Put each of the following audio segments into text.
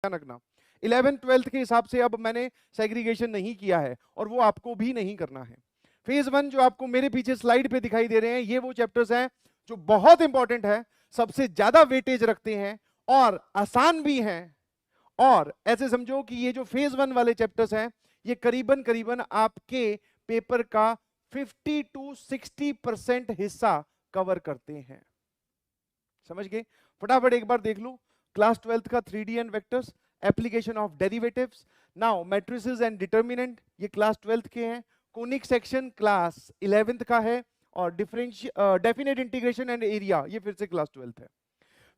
ध्यान रखना 11th 12th के हिसाब से अब मैंने सेग्रीगेशन नहीं किया है और वो आपको भी नहीं करना है। फेज 1 जो आपको मेरे पीछे स्लाइड पे दिखाई दे रहे हैं, ये वो चैप्टर्स हैं जो बहुत इंपॉर्टेंट है, सबसे ज्यादा वेटेज रखते हैं और आसान भी हैं। और ऐसे समझो कि ये जो फेज 1 वाले चैप्टर्स हैं, ये करीबन करीबन आपके पेपर का 50 to 60% हिस्सा कवर करते हैं। समझ गए? फटाफट एक बार देख लो क्लास 12th का 3D and vectors, application of derivatives, now matrices and determinant, ये क्लास 12th के हैं। कोनिक सेक्शन क्लास 11th का है और डेफिनेट इंटीग्रेशन एंड एरिया ये फिर से क्लास 12th है।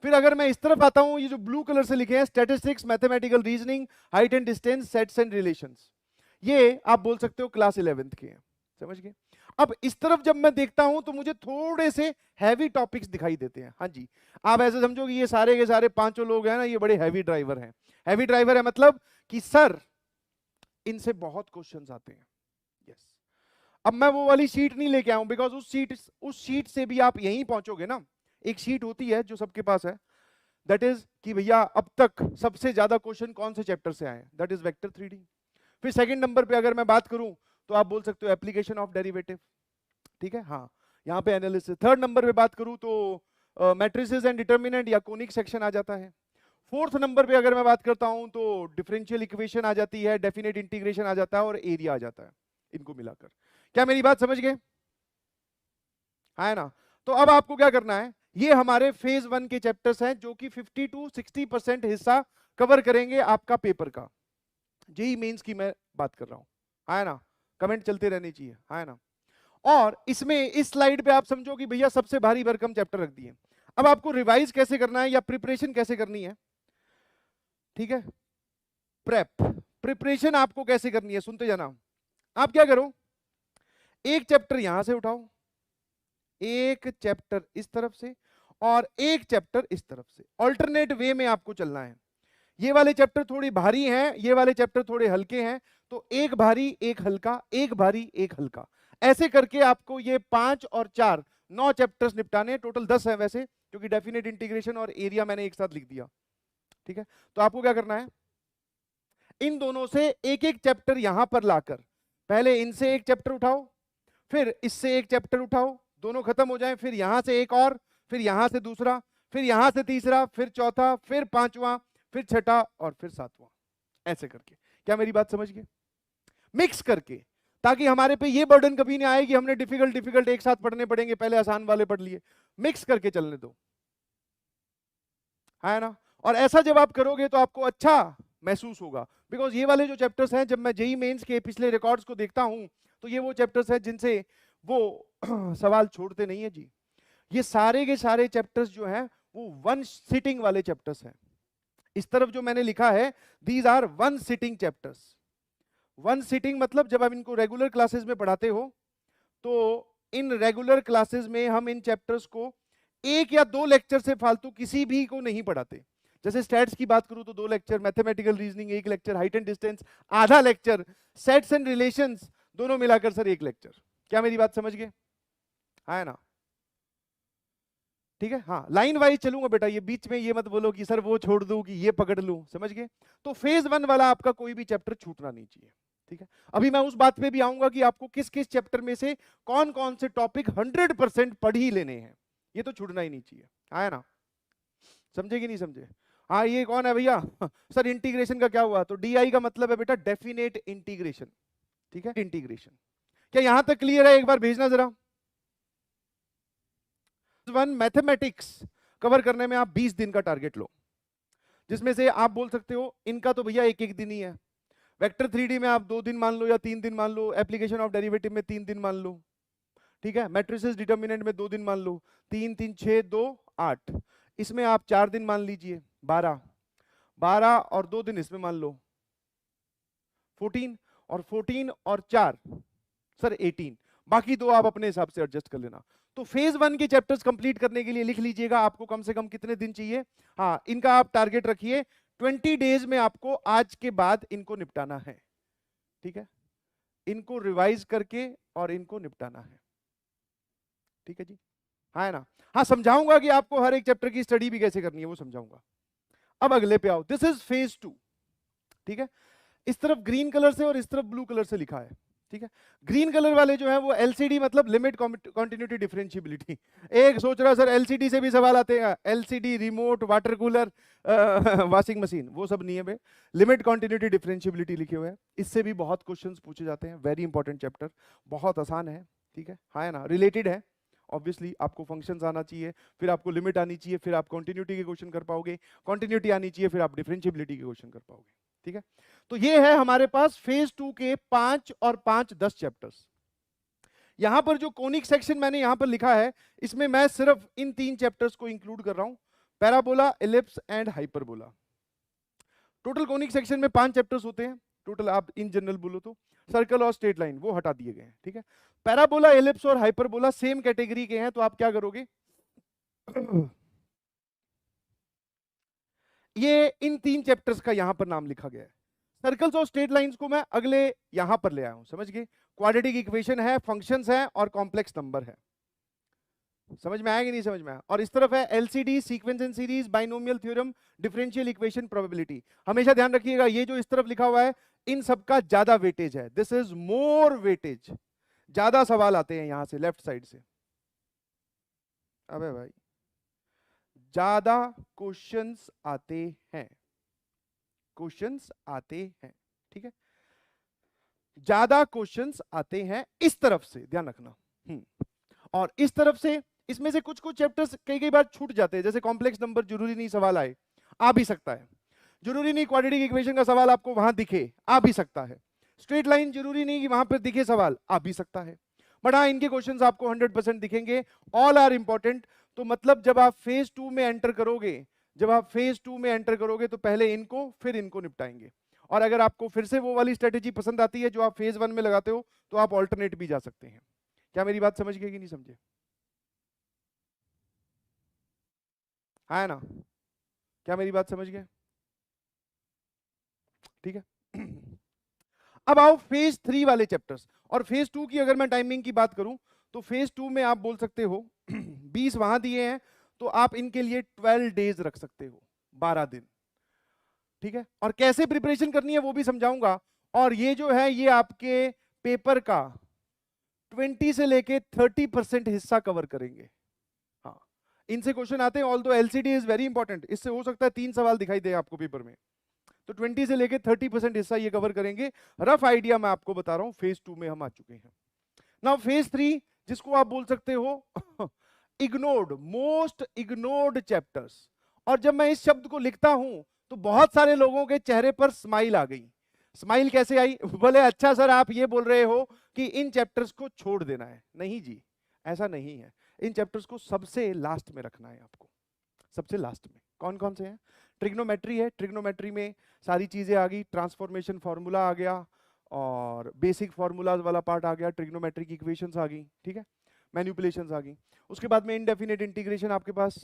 फिर अगर मैं इस तरफ आता हूं, ये जो ब्लू कलर से लिखे हैं statistics, mathematical reasoning, height and distance, sets and relations, ये आप बोल सकते हो क्लास 11th के हैं। समझ गए? अब इस तरफ जब मैं देखता हूं तो मुझे थोड़े से हैवी टॉपिक्स दिखाई देते हैं। हाँ जी, आप ऐसे समझो कि ये सारे के सारे पांचों लोग हैं ना, ये बड़े हैवी ड्राइवर हैं। हैवी ड्राइवर है मतलब कि सर इनसे बहुत क्वेश्चंस आते हैं। यस, अब मैं वो वाली शीट नहीं लेके आऊं, बिकॉज उस शीट से भी आप यहीं पहुंचोगे ना। एक शीट होती है जो सबके पास है, दैट इज कि भैया अब तक सबसे ज्यादा क्वेश्चन कौन से चैप्टर से आए हैं, दैट इज वेक्टर 3D। फिर सेकंड नंबर पे अगर मैं बात करूं तो आप बोल सकते हो एप्लीकेशन ऑफ डेरिवेटिव, ठीक है, हाँ, यहाँ पे एनालिसिस। थर्ड नंबर पे बात करूं तो मैट्रिसेस एंड डिटर्मिनेंट या कोनिक सेक्शन आ जाता है। फोर्थ नंबर पे अगर मैं बात करता हूं तो डिफरेंशियल इक्वेशन आ जाती है, डेफिनेट इंटीग्रेशन आ जाता है और एरिया आ जाता है, इनको मिलाकर। क्या मेरी बात समझ गए? है ना? तो अब आपको क्या करना है, ये हमारे फेज 1 के चैप्टर्स हैं जो कि 50 to 60% हिस्सा कवर करेंगे आपका पेपर का। जेई मेंस की मैं बात कर रहा हूं, है ना? कमेंट चलते रहने चाहिए, है ना? और इसमें इस स्लाइड पे आप समझो कि भैया सबसे भारी भरकम चैप्टर रख दिए। अब आपको रिवाइज कैसे करना है या प्रिपरेशन कैसे करनी है, ठीक है? प्रिपरेशन आपको कैसे करनी है, सुनते जाना। आप क्या करो, एक चैप्टर यहां से उठाओ, एक चैप्टर इस तरफ से और एक चैप्टर इस तरफ से, ऑल्टरनेट वे में आपको चलना है। ये वाले चैप्टर थोड़ी भारी हैं, ये वाले चैप्टर थोड़े हल्के हैं, तो एक भारी एक हल्का, एक भारी एक हल्का, ऐसे करके आपको ये 5 और 4 9 चैप्टर्स निपटाने हैं। टोटल 10 है वैसे, क्योंकि डेफिनेट इंटीग्रेशन और एरिया मैंने एक साथ लिख दिया, ठीक है? तो आपको क्या करना है, इन दोनों से एक एक चैप्टर यहां पर लाकर पहले इनसे एक चैप्टर उठाओ, फिर इससे एक चैप्टर उठाओ, दोनों खत्म हो जाएं, फिर यहां से एक और, फिर यहां से दूसरा, फिर यहां से तीसरा, फिर चौथा, फिर पांचवा, फिर छठा और फिर सातवां, ऐसे करके। क्या मेरी बात समझ गए? मिक्स करके, ताकि हमारे पे ये बर्डन कभी नहीं आए कि हमने डिफिकल्ट डिफिकल्ट एक साथ पढ़ने पड़ेंगे, पहले आसान वाले पढ़ लिए। मिक्स करके चलने दो, है ना? और ऐसा जब आप करोगे तो आपको अच्छा महसूस होगा, बिकॉज ये वाले जो चैप्टर्स हैं, जब मैं जेई मेंस के पिछले रिकॉर्ड्स को देखता हूं तो ये वो चैप्टर्स हैं जिनसे वो सवाल छोड़ते नहीं है जी। ये सारे के सारे चैप्टर्स जो हैं वो वन सिटिंग वाले चैप्टर्स हैं। इस तरफ जो मैंने लिखा है, these are one sitting chapters. One sitting मतलब जब आप इनको रेगुलर क्लासेस में पढ़ाते हो तो इन रेगुलर क्लासेस में हम इन चैप्टर्स को एक या दो लेक्चर से फालतू किसी भी को नहीं पढ़ाते। जैसे स्टैट्स की बात करूं तो 2 lecture, mathematical reasoning 1 lecture, height and distance आधा लेक्चर, सेट्स एंड रिलेशंस दोनों मिलाकर सर 1 लेक्चर। क्या मेरी बात समझ गए? है ना? ठीक है, हाँ, लाइन वाइज चलूंगा बेटा, ये बीच में ये मत बोलो कि सर वो छोड़ दूं कि ये पकड़ लूं। समझ गए? तो फेज 1 वाला आपका कोई भी चैप्टर छूटना नहीं चाहिए, ठीक है? अभी मैं उस बात पे भी आऊंगा कि आपको किस किस चैप्टर में से कौन कौन से टॉपिक 100% पढ़ ही लेने हैं, ये तो छूटना ही नहीं चाहिए, है ना? समझे कि नहीं समझे? हाँ, ये कौन है भैया? सर इंटीग्रेशन का क्या हुआ? तो डीआई का मतलब है बेटा डेफिनेट इंटीग्रेशन, ठीक है? इंटीग्रेशन, क्या यहां तक क्लियर है? एक बार भेजना जरा। वन मैथमेटिक्स कवर करने में आप 20 दिन का टारगेट लो, जिसमें से आप बोल सकते हो इनका तो भैया एक एक दिन ही है। वेक्टर 3D में आप 2 दिन मान लो या 3 दिन मान लो, एप्लीकेशन ऑफ डेरिवेटिव में 3 दिन मान लो, ठीक है? मैट्रिसेस डिटर्मिनेंट में 2 दिन मान लो, 3 3 6 2 8, इसमें आप 4 दिन मान लीजिए, 12 12 और 2 दिन इसमें मान लो 14, और 14 और 4 सर 18, बाकी दो आप अपने हिसाब से एडजस्ट कर लेना। तो फेज 1 के चैप्टर्स कंप्लीट करने के लिए लिख लीजिएगा आपको कम से कम कितने दिन चाहिए। हाँ, इनका आप टारगेट रखिए 20 डेज में आपको आज के बाद इनको निपटाना है, ठीक है? इनको रिवाइज करके और इनको निपटाना है, ठीक है जी? हाँ, है ना? हाँ, समझाऊंगा कि आपको हर एक चैप्टर की स्टडी भी कैसे करनी है, वो समझाऊंगा। अब अगले पे आओ, दिस इज फेज 2, ठीक है। इस तरफ ग्रीन कलर से और इस तरफ ब्लू कलर से लिखा है, ठीक है। ग्रीन कलर वाले जो है वो एलसीडी मतलब लिमिट कॉन्टिन्यूटी डिफरेंशियबिलिटी। एक सोच रहा सर एलसीडी से भी सवाल आते हैं, LCD, remote, water cooler, washing machine, वो सब नहीं है बे। लिमिट कॉन्टिन्यूटी डिफरेंशियबिलिटी लिखे हुए हैं, इससे भी बहुत क्वेश्चंस पूछे जाते हैं। वेरी इंपॉर्टेंट चैप्टर, बहुत आसान है, ठीक है। हाँ है ना, रिलेटेड है ऑब्वियसली। आपको फंक्शंस आना चाहिए, फिर आपको लिमिट आनी चाहिए, फिर आप कॉन्टिन्यूटी के क्वेश्चन कर पाओगे, कॉन्टिन्यूटी आनी चाहिए, फिर आप डिफरेंशियबिलिटी के क्वेश्चन कर पाओगे, ठीक है। तो ये है हमारे पास फेज 2 के 5 और 5 10 चैप्टर्स। यहां पर जो कोनिक सेक्शन मैंने यहां पर लिखा है, इसमें मैं सिर्फ इन 3 चैप्टर्स को इंक्लूड कर रहा हूं, parabola, ellipse and hyperbola. Total conic section में 5 चैप्टर्स होते हैं टोटल, आप इन जनरल बोलो तो। सर्कल और स्ट्रेट लाइन वो हटा दिए गए हैं, ठीक है। पैराबोला, एलिप्स और हाइपरबोला सेम कैटेगरी के हैं, तो आप क्या करोगे ये इन 3 चैप्टर्स का यहां पर नाम लिखा गया है। सर्कल्स और स्ट्रेट लाइंस को मैं अगले यहां पर ले आया हूं, समझ गए। क्वाड्रेटिक इक्वेशन है, फंक्शंस है और कॉम्प्लेक्स नंबर है। समझ में आया कि नहीं समझ में आया? और इस तरफ है LCD, sequence and series, binomial theorem, differential equation, probability. हमेशा ध्यान रखिएगा ये जो इस तरफ लिखा हुआ है इन सबका ज्यादा वेटेज है, दिस इज मोर वेटेज। ज्यादा सवाल आते हैं यहां से लेफ्ट साइड से। अबे भाई ज्यादा क्वेश्चंस आते हैं, क्वेश्चंस आते हैं, ठीक है। ज्यादा क्वेश्चंस आते हैं इस तरफ से, ध्यान रखना। और इस तरफ से इसमें से कुछ कुछ चैप्टर्स कई बार छूट जाते हैं, जैसे कॉम्प्लेक्स नंबर जरूरी नहीं सवाल आए, आ भी सकता है। जरूरी नहीं क्वाड्रेटिक इक्वेशन का सवाल आपको वहां दिखे, आ भी सकता है। स्ट्रेट लाइन जरूरी नहीं कि वहां पर दिखे सवाल, आ भी सकता है। बट हाँ इनके क्वेश्चंस आपको 100% दिखेंगे, ऑल आर इंपॉर्टेंट। तो मतलब जब आप फेज 2 में एंटर करोगे, जब आप फेज 2 में एंटर करोगे तो पहले इनको फिर इनको निपटाएंगे। और अगर आपको फिर से वो वाली स्ट्रेटेजी पसंद आती है जो आप फेज 1 में लगाते हो, तो आप ऑल्टरनेट भी जा सकते हैं। क्या मेरी बात समझ गए कि नहीं समझे? है ना? क्या मेरी बात समझ गए? ठीक है। अब आओ फेज 3 वाले चैप्टर्स। और फेज 2 की अगर मैं टाइमिंग की बात करूं तो फेज 2 में आप बोल सकते हो 20 वहां दिए हैं, तो आप इनके लिए 12 डेज रख सकते हो, 12 दिन, ठीक है। और कैसे प्रिपरेशन करनी है वो भी समझाऊंगा। और ये जो है ये आपके पेपर का 20 से लेके 30% हिस्सा कवर करेंगे। हाँ इनसे क्वेश्चन आते हैं, although LCD is very important, इससे हो सकता है 3 सवाल दिखाई दे आपको पेपर में। तो 20 से लेके 30% हिस्सा ये कवर करेंगे। रफ आइडिया मैं आपको बता रहा हूं, फेज 2 में हम आ चुके हैं। नाउ फेज 3, जिसको आप बोल सकते हो इग्नोर्ड, मोस्ट इग्नोर्ड चैप्टर्स। और जब मैं इस शब्द को लिखता हूं तो बहुत सारे लोगों के चेहरे पर स्माइल आ गई। स्माइल कैसे आई? बोले अच्छा सर आप ये बोल रहे हो कि इन चैप्टर्स को छोड़ देना है। नहीं जी, ऐसा नहीं है। इन चैप्टर्स को सबसे लास्ट में रखना है आपको। सबसे लास्ट में कौन कौन से हैं? ट्रिग्नोमेट्री है, ट्रिग्नोमेट्री में सारी चीजें आ गई, ट्रांसफॉर्मेशन फार्मूला आ गया और बेसिक फार्मूलाज वाला पार्ट आ गया, ट्रिग्नोमेट्री की इक्वेशंस आ गई, ठीक है, मैनिपुलेशंस आ गई। उसके बाद में इनडेफिनेट इंटीग्रेशन आपके पास,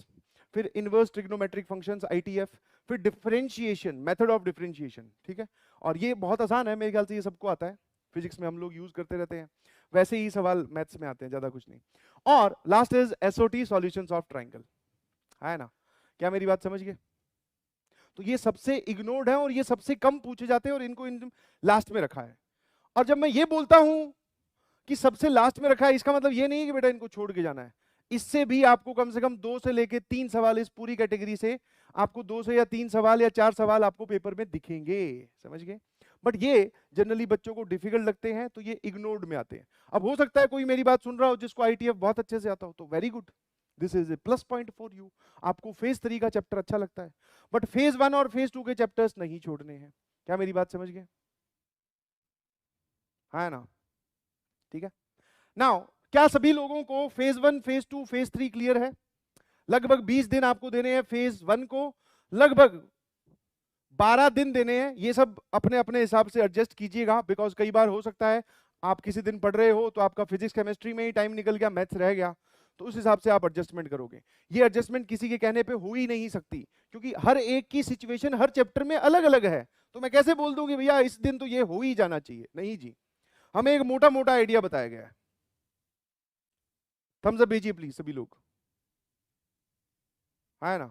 फिर इनवर्स ट्रिग्नोमेट्रिक फंक्शंस आईटीएफ, फिर डिफरेंशिएशन, मेथड ऑफ डिफरेंशिएशन, ठीक है। और ये बहुत आसान है, मेरे ख्याल से ये सबको आता है, फिजिक्स में हम लोग यूज करते रहते हैं, वैसे ही सवाल मैथ्स में आते हैं, ज्यादा कुछ नहीं। और last is SOT, solutions of triangle, है ना? क्या मेरी बात समझ गए? तो ये सबसे इग्नोर्ड है और ये सबसे कम पूछे जाते हैं और इनको इन लास्ट में रखा है। और जब मैं ये बोलता हूं कि सबसे लास्ट में रखा है, इसका मतलब ये नहीं है कि बेटा इनको छोड़ के जाना है। इससे भी आपको कम से कम 2 से लेके 3 सवाल इस पूरी कैटेगरी से, आपको 2 से या 3 सवाल या 4 सवाल आपको पेपर में दिखेंगे, समझ गए। बट ये जनरली बच्चों को डिफिकल्ट लगते हैं, तो ये इग्नोर्ड में आते हैं। अब हो सकता है कोई मेरी बात सुन रहा हो जिसको आईटीएफ बहुत अच्छे से आता हो, तो very good, this is a plus point for you. आपको फेज 3 का चैप्टर अच्छा लगता है, बट फेज 1 और फेज 2 के चैप्टर्स नहीं छोड़ने हैं। क्या मेरी बात समझ गए? है ना? ठीक है। नाउ क्या सभी लोगों को फेज 1, फेज 2, फेज 3 क्लियर है? लगभग 20 दिन आपको देने हैं फेज 1 को, लगभग 12 दिन देने हैं। ये सब अपने अपने हिसाब से एडजस्ट कीजिएगा, बिकॉज कई बार हो सकता है आप किसी दिन पढ़ रहे हो तो आपका फिजिक्स केमिस्ट्री में ही टाइम निकल गया, मैथ्स रह गया, तो उस हिसाब से आप एडजस्टमेंट करोगे। ये एडजस्टमेंट किसी के कहने पे हो ही नहीं सकती, क्योंकि हर एक की सिचुएशन हर चैप्टर में अलग अलग है। तो मैं कैसे बोल दूं कि भैया इस दिन तो ये हो ही जाना चाहिए? नहीं जी, हमें एक मोटा मोटा आइडिया बताया गया है। थम्स अप भेजिए प्लीज सभी लोग, है ना?